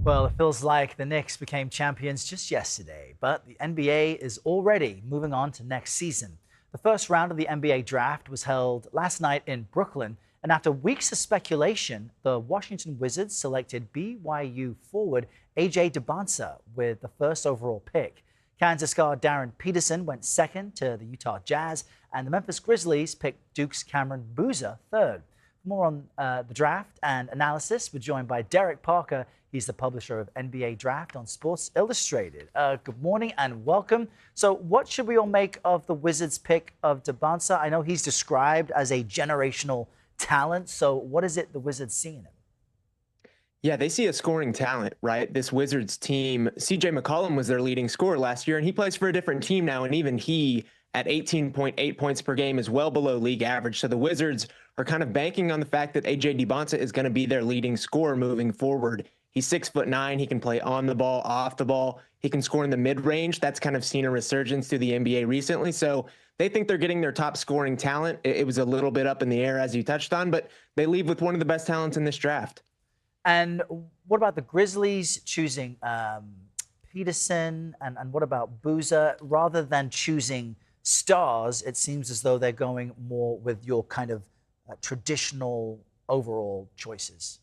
Well, it feels like the Knicks became champions just yesterday, but the NBA is already moving on to next season. The first round of the NBA draft was held last night in Brooklyn, and after weeks of speculation, the Washington Wizards selected BYU forward AJ Dybantsa with the first overall pick. Kansas guard Darryn Peterson went second to the Utah Jazz, and the Memphis Grizzlies picked Duke's Cameron Boozer third. For more on the draft and analysis, we're joined by Derek Parker. He's the publisher of NBA Draft on Sports Illustrated. Good morning and welcome. So what should we all make of the Wizards' pick of Dybantsa? I know he's described as a generational talent. So what is it the Wizards see in him? Yeah, they see a scoring talent, right? This Wizards team, CJ McCollum was their leading scorer last year, and he plays for a different team now. And even he, at 18.8 points per game, is well below league average. So the Wizards are kind of banking on the fact that AJ Dybantsa is going to be their leading scorer moving forward. He's 6'9". He can play on the ball, off the ball. He can score in the mid-range. That's kind of seen a resurgence through the NBA recently. So they think they're getting their top scoring talent. It was a little bit up in the air, as you touched on, but they leave with one of the best talents in this draft. And what about the Grizzlies choosing Peterson? And what about Boozer? Rather than choosing stars, it seems as though they're going more with your kind of traditional overall choices.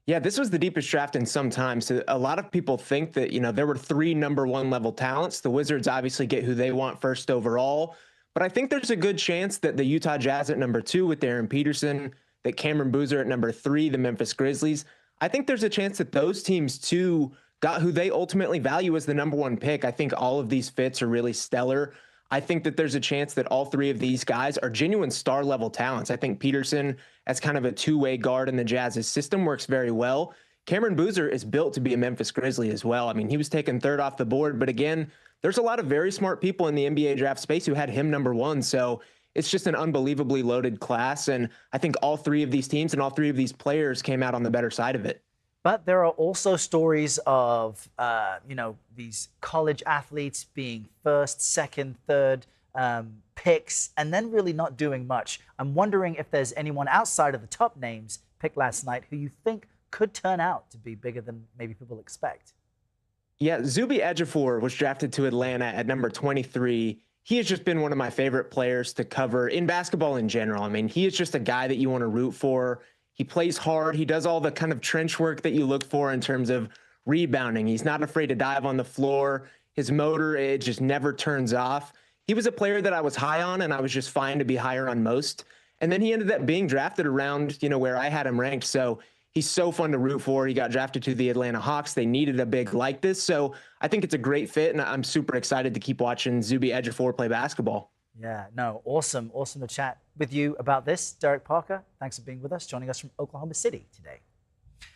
Yeah, this was the deepest draft in some time. So a lot of people think that, there were 3 number 1 level talents. The Wizards obviously get who they want first overall. But I think there's a good chance that the Utah Jazz at number 2 with Darryn Peterson, that Cameron Boozer at number 3, the Memphis Grizzlies, I think there's a chance that those teams too got who they ultimately value as the number 1 pick. I think all of these fits are really stellar. I think that there's a chance that all 3 of these guys are genuine star level talents. I think Peterson, as kind of a two-way guard in the Jazz's system, works very well. Cameron Boozer is built to be a Memphis Grizzly as well. I mean, he was taken 3rd off the board, but again, there's a lot of very smart people in the NBA draft space who had him number 1. So it's just an unbelievably loaded class. And I think all 3 of these teams and all 3 of these players came out on the better side of it. But there are also stories of, these college athletes being first, second, third picks, and then really not doing much. I'm wondering if there's anyone outside of the top names picked last night who you think could turn out to be bigger than maybe people expect. Yeah, Zuby Ejiofor was drafted to Atlanta at number 23. He has just been one of my favorite players to cover in basketball in general. I mean, he is just a guy that you want to root for. He plays hard. He does all the kind of trench work that you look for in terms of rebounding. He's not afraid to dive on the floor. His motor, it just never turns off. He was a player that I was high on, and I was just fine to be higher on most. And then he ended up being drafted around, where I had him ranked. So he's so fun to root for. He got drafted to the Atlanta Hawks. They needed a big like this. So I think it's a great fit, and I'm super excited to keep watching Zuby Ejiofor play basketball. Yeah, no, awesome. Awesome to chat with you about this. Derek Parker, thanks for being with us, joining us from Oklahoma City today.